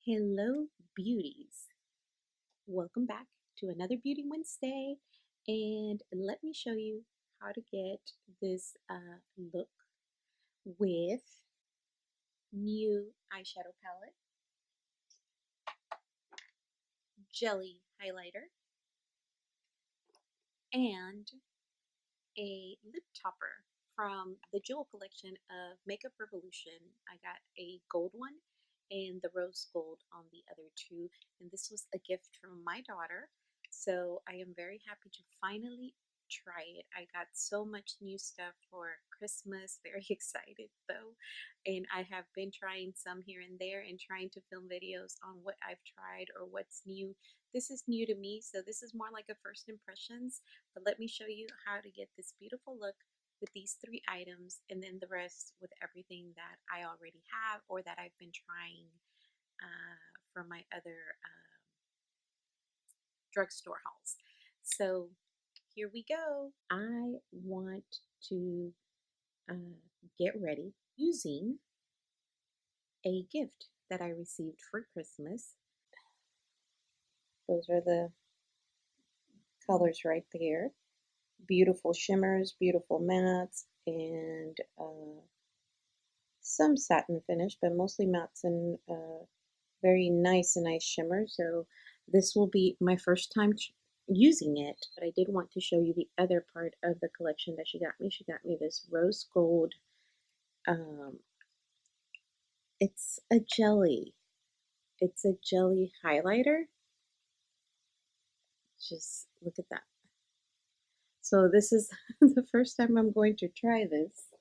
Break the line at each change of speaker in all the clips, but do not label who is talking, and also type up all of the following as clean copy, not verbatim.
Hello, beauties. Welcome back to another Beauty Wednesday. And let me show you how to get this look with new eyeshadow palette, jelly highlighter, and a lip topper from the jewel collection of Makeup Revolution. I got a gold one and the rose gold on the other two. And this was a gift from my daughter. So I am very happy to finally try it. I got so much new stuff for Christmas. Very excited though. And I have been trying some here and there and trying to film videos on what I've tried or what's new. This is new to me, so this is more like a first impressions. But let me show you how to get this beautiful look with these three items, and then the rest with everything that I already have or that I've been trying from my other drugstore hauls. So here we go. I want to get ready using a gift that I received for Christmas. Those are the colors right there. Beautiful shimmers, beautiful mattes, and some satin finish, but mostly mattes and very nice shimmer. So this will be my first time using it, but I did want to show you the other part of the collection that she got me. She got me this rose gold. It's a jelly. It's a jelly highlighter. Just look at that. So this is the first time I'm going to try this,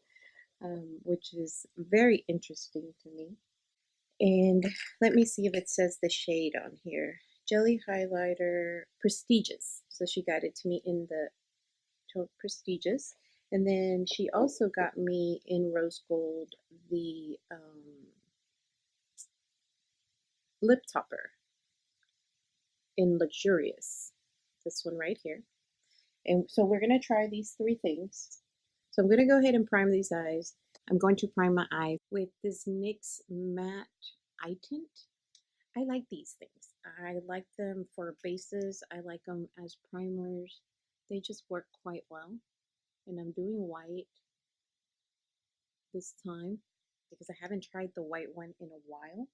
which is very interesting to me. And let me see if it says the shade on here. Jelly highlighter, prestigious. So she got it to me in the tone prestigious. And then she also got me in rose gold the lip topper in luxurious. This one right here. And so we're going to try these three things. So I'm going to go ahead and prime these eyes. I'm going to prime my eyes with this NYX matte eye tint. I like these things. I like them for bases. I like them as primers. They just work quite well. And I'm doing white this time because I haven't tried the white one in a while.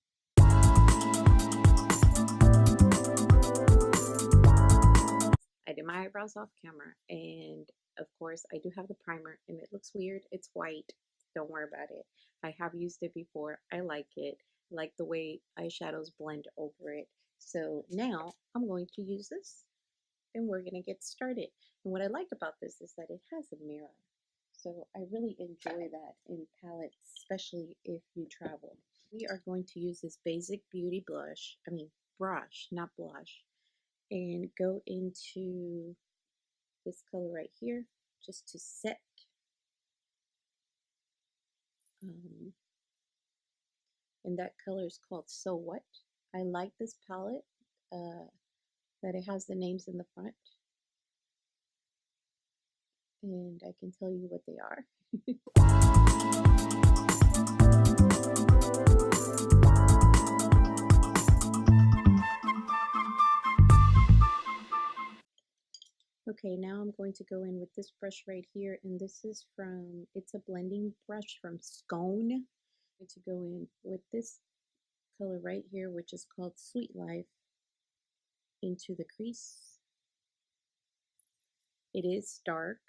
I did my eyebrows off camera, and of course I do have the primer, and it looks weird. It's white. Don't worry about it. I have used it before. I like it. I like the way eyeshadows blend over it. So now I'm going to use this, and we're going to get started. And what I like about this is that it has a mirror. So I really enjoy that in palettes, especially if you travel. We are going to use this Basic Beauty brush, not blush, and go into this color right here just to set. And that color is called So What. I like this palette that it has the names in the front, and I can tell you what they are. Okay, now I'm going to go in with this brush right here, and this is it's a blending brush from Scone. I'm going to go in with this color right here, which is called Sweet Life, into the crease. It is dark.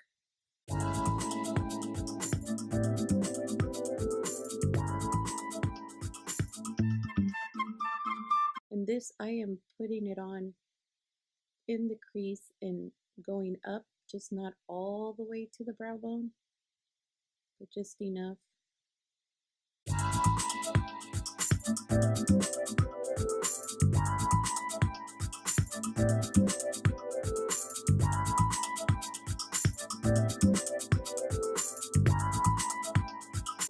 And this, I am putting it on in the crease and going up, just not all the way to the brow bone, but just enough.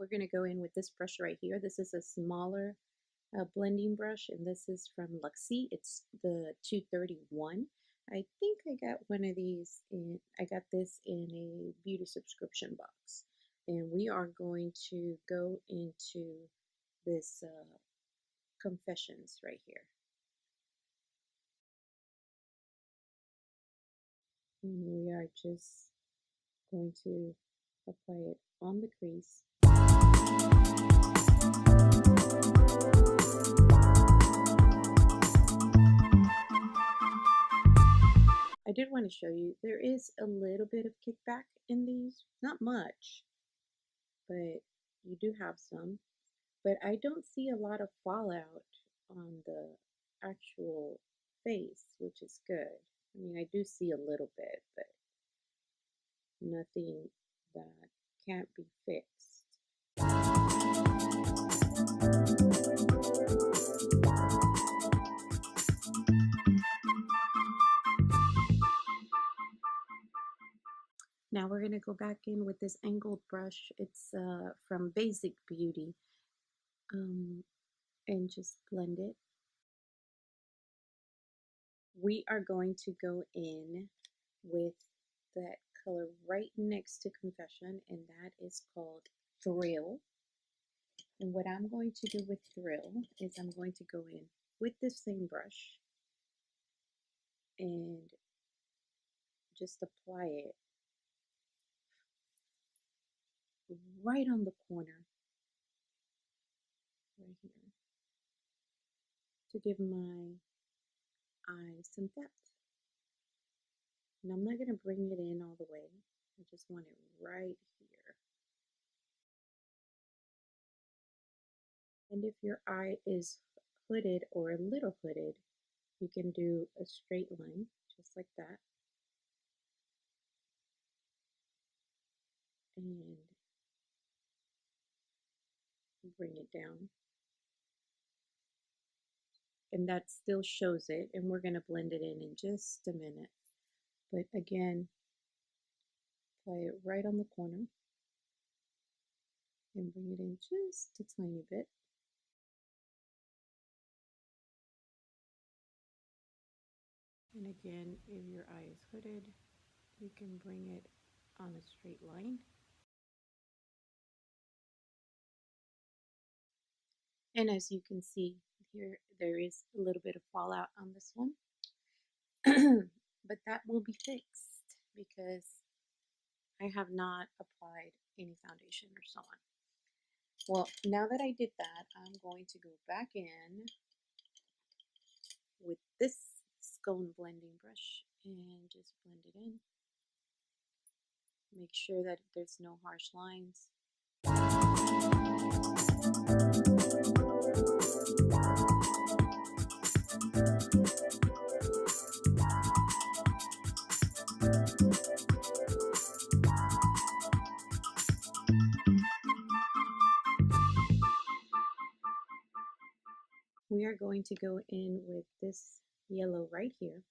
We're going to go in with this brush right here. This is a smaller blending brush, and this is from Luxie. It's the 231. I think I got one of these I got this in a beauty subscription box. And we are going to go into this Confessions right here. And we are just going to apply it on the crease. I did want to show you, there is a little bit of kickback in these, not much, but you do have some. But I don't see a lot of fallout on the actual face, which is good. I mean, I do see a little bit, but nothing that can't be fixed. Now we're going to go back in with this angled brush. It's from Basic Beauty, and just blend it. We are going to go in with that color right next to Confession, and that is called Thrill. And what I'm going to do with Thrill is I'm going to go in with this same brush and just apply it right on the corner, right here, to give my eyes some depth. And I'm not going to bring it in all the way. I just want it right here. And if your eye is hooded or a little hooded, you can do a straight line, just like that. And bring it down. And that still shows it, and we're going to blend it in just a minute. But again, apply it right on the corner and bring it in just a tiny bit. And again, if your eye is hooded, you can bring it on a straight line. And as you can see here, there is a little bit of fallout on this one. But that will be fixed because I have not applied any foundation or so on. Well, now that I did that, I'm going to go back in with this scone blending brush and just blend it in. Make sure that there's no harsh lines. We are going to go in with this yellow right here.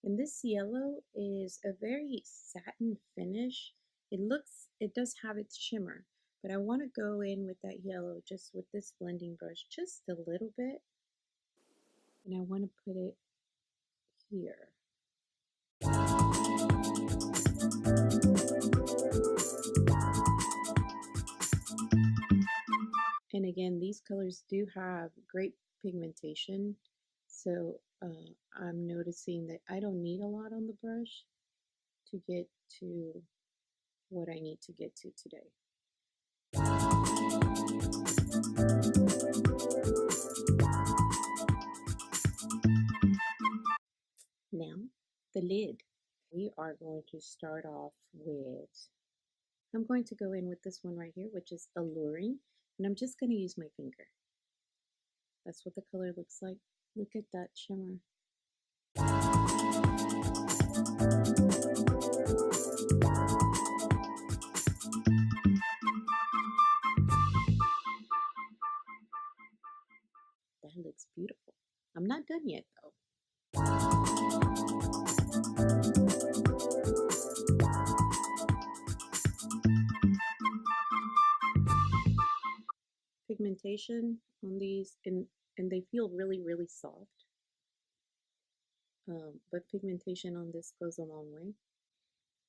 And this yellow is a very satin finish. It does have its shimmer, but I want to go in with that yellow just with this blending brush just a little bit. And I want to put it here. And again, these colors do have great pigmentation, so I'm noticing that I don't need a lot on the brush to get to what I need to get to today. Now, the lid. We are going to start off with, I'm going to go in with this one right here, which is Alluring, and I'm just going to use my finger. That's what the color looks like. Look at that shimmer. That looks beautiful. I'm not done yet though. Pigmentation on these, and they feel really, really soft. But pigmentation on this goes a long way.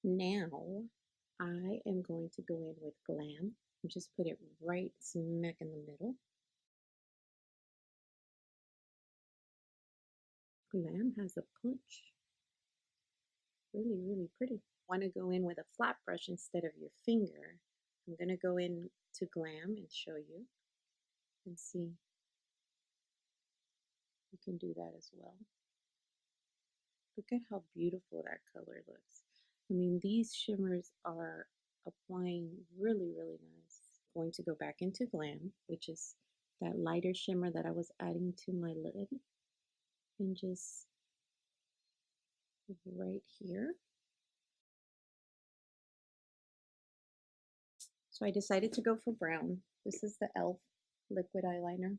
Now, I am going to go in with Glam and just put it right smack in the middle. Glam has a punch. Really, really pretty. Want to go in with a flat brush instead of your finger. I'm going to go in to Glam and show you and see. You can do that as well. Look at how beautiful that color looks. I mean, these shimmers are applying really, really nice. Going to go back into Glam, which is that lighter shimmer that I was adding to my lid, and just right here. So I decided to go for brown. This is the e.l.f. liquid eyeliner.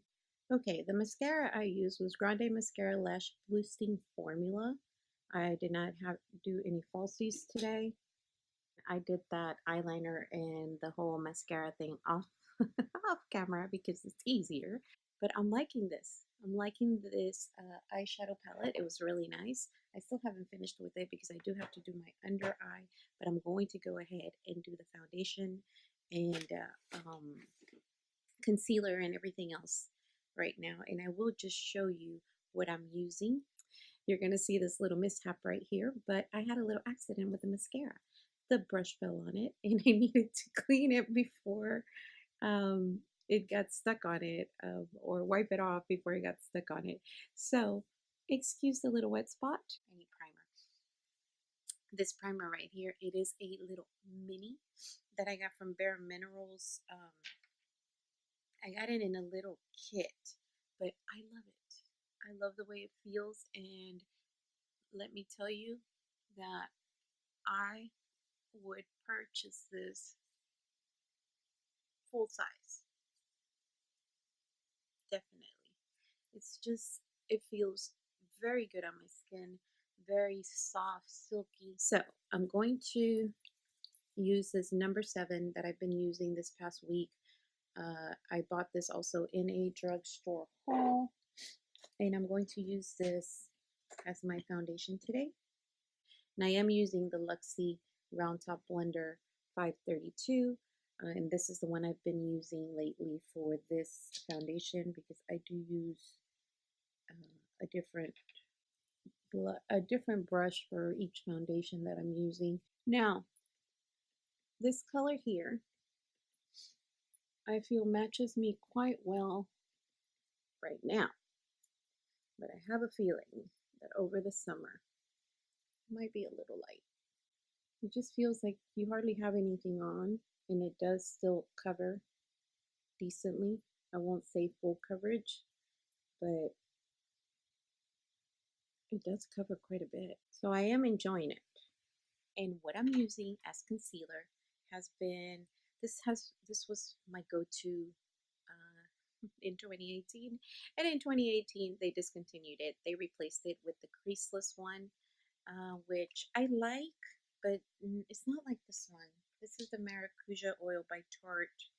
Okay, the mascara I used was Grande Mascara Lash Boosting Formula. I did not have do any falsies today. I did that eyeliner and the whole mascara thing off off camera because it's easier. But I'm liking this. I'm liking this eyeshadow palette. It was really nice. I still haven't finished with it because I do have to do my under eye, but I'm going to go ahead and do the foundation and concealer and everything else right now. And I will just show you what I'm using. You're going to see this little mishap right here, but I had a little accident with the mascara. The brush fell on it and I needed to clean it before it got stuck on it, or wipe it off before it got stuck on it. So excuse the little wet spot. I need primer. This primer right here, it is a little mini that I got from Bare Minerals. I got it in a little kit, but I love it. I love the way it feels, and let me tell you that I would purchase this full size. Definitely. It's just, it feels very good on my skin, very soft, silky. So I'm going to use this number 7 that I've been using this past week. I bought this also in a drugstore haul, and I'm going to use this as my foundation today. And I am using the Luxie Round Top Blender 532. And this is the one I've been using lately for this foundation because I do use a different brush for each foundation that I'm using. Now, this color here, I feel matches me quite well right now, but I have a feeling that over the summer it might be a little light. It just feels like you hardly have anything on, and it does still cover decently. I won't say full coverage, but it does cover quite a bit. So I am enjoying it. And what I'm using as concealer has been, this was my go-to in 2018. And in 2018, they discontinued it. They replaced it with the creaseless one, which I like, but it's not like this one. This is the Maracuja Oil by Tarte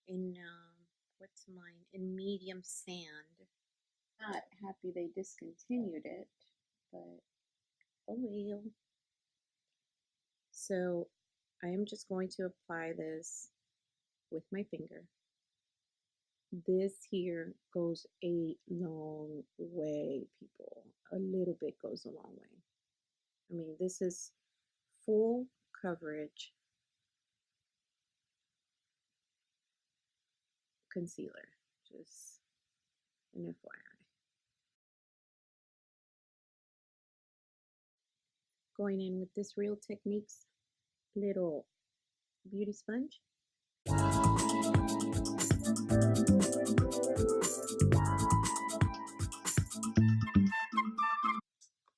in, what's mine? In medium sand. Not happy they discontinued it, but oh well. So I am just going to apply this with my finger. This here goes a long way, people. A little bit goes a long way. I mean, this is full coverage concealer. Just an FYI. Going in with this Real Techniques little beauty sponge.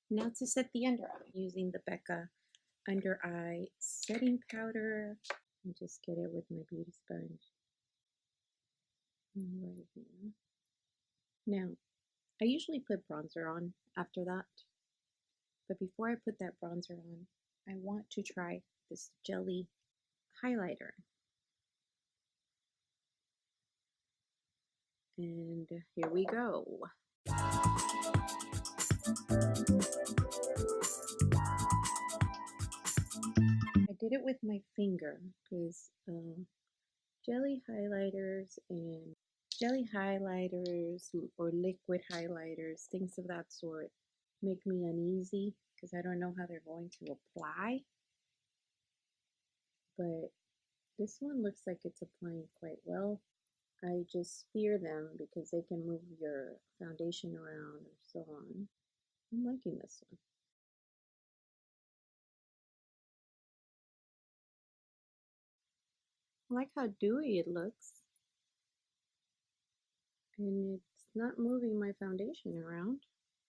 Now to set the under eye using the Becca under eye setting powder. And just get it with my beauty sponge right here. Now, I usually put bronzer on after that, but before I put that bronzer on, I want to try this jelly highlighter. And here we go. I did it with my finger because jelly highlighters or liquid highlighters, things of that sort, make me uneasy because I don't know how they're going to apply. But this one looks like it's applying quite well. I just fear them because they can move your foundation around or so on. I'm liking this one. I like how dewy it looks. And it's not moving my foundation around.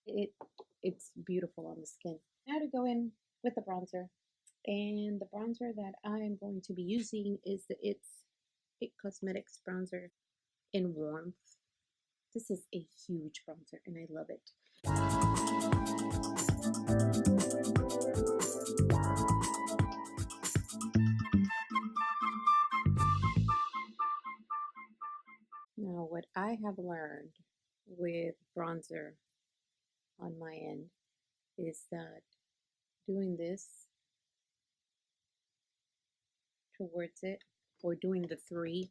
It's beautiful on the skin. Now to go in with the bronzer. And the bronzer that I'm going to be using is the It Cosmetics bronzer in Warmth. This is a huge bronzer and I love it. Now, what I have learned with bronzer on my end is that doing this towards it, or doing the three,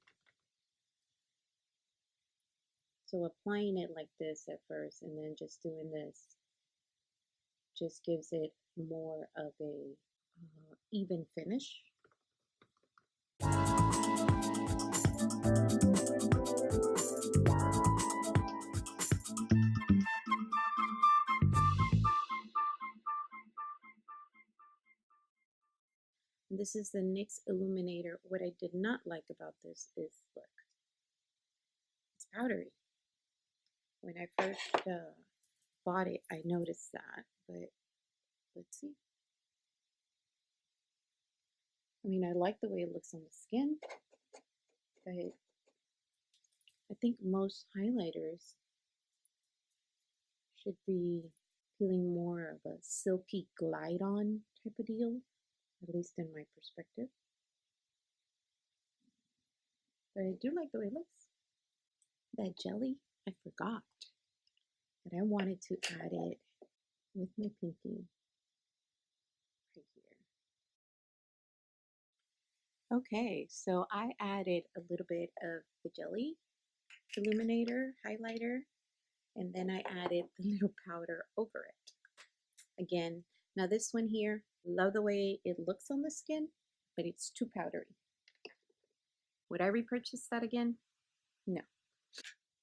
so applying it like this at first and then just doing this just gives it more of a even finish. This is the NYX Illuminator. What I did not like about this is, look, it's powdery. When I first bought it, I noticed that, but let's see. I mean, I like the way it looks on the skin, but I think most highlighters should be feeling more of a silky glide on type of deal, at least in my perspective. But I do like the way it looks. That jelly, I forgot that I wanted to add it with my pinky right here. Okay, so I added a little bit of the jelly illuminator highlighter, and then I added the little powder over it. Again, now this one here, love the way it looks on the skin, but it's too powdery. Would I repurchase that again? No.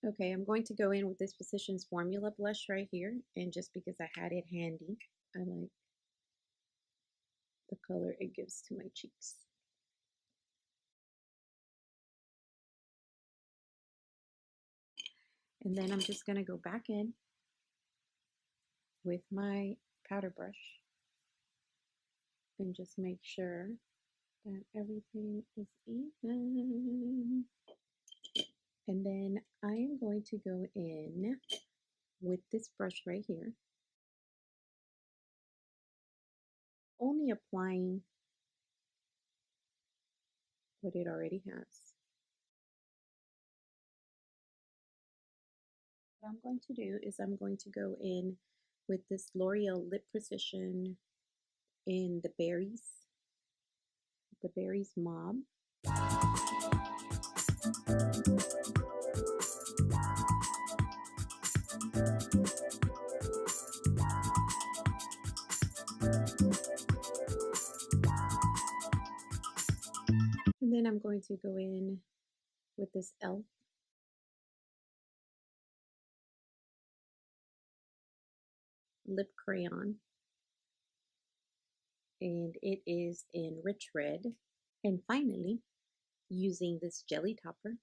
Okay, I'm going to go in with this Physicians Formula blush right here, and just because I had it handy, I like the color it gives to my cheeks. And then I'm just going to go back in with my powder brush and just make sure that everything is even. And then I am going to go in with this brush right here, only applying what it already has. What I'm going to do is I'm going to go in with this L'Oreal Lip Precision in the Berries Mob. And then I'm going to go in with this e.l.f. lip crayon, and it is in Rich Red. And finally, using this jelly topper.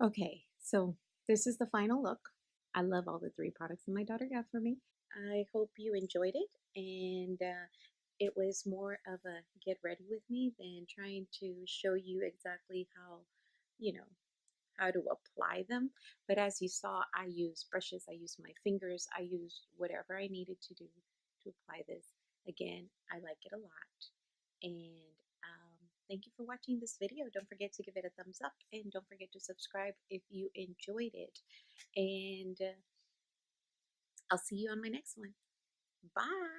Okay, so this is the final look. I love all the three products that my daughter got for me. I hope you enjoyed it, and it was more of a get ready with me than trying to show you exactly how, you know, how to apply them. But as you saw, I used brushes, I used my fingers, I used whatever I needed to do to apply this. Again, I like it a lot. And thank you for watching this video. Don't forget to give it a thumbs up, and don't forget to subscribe if you enjoyed it. And I'll see you on my next one. Bye.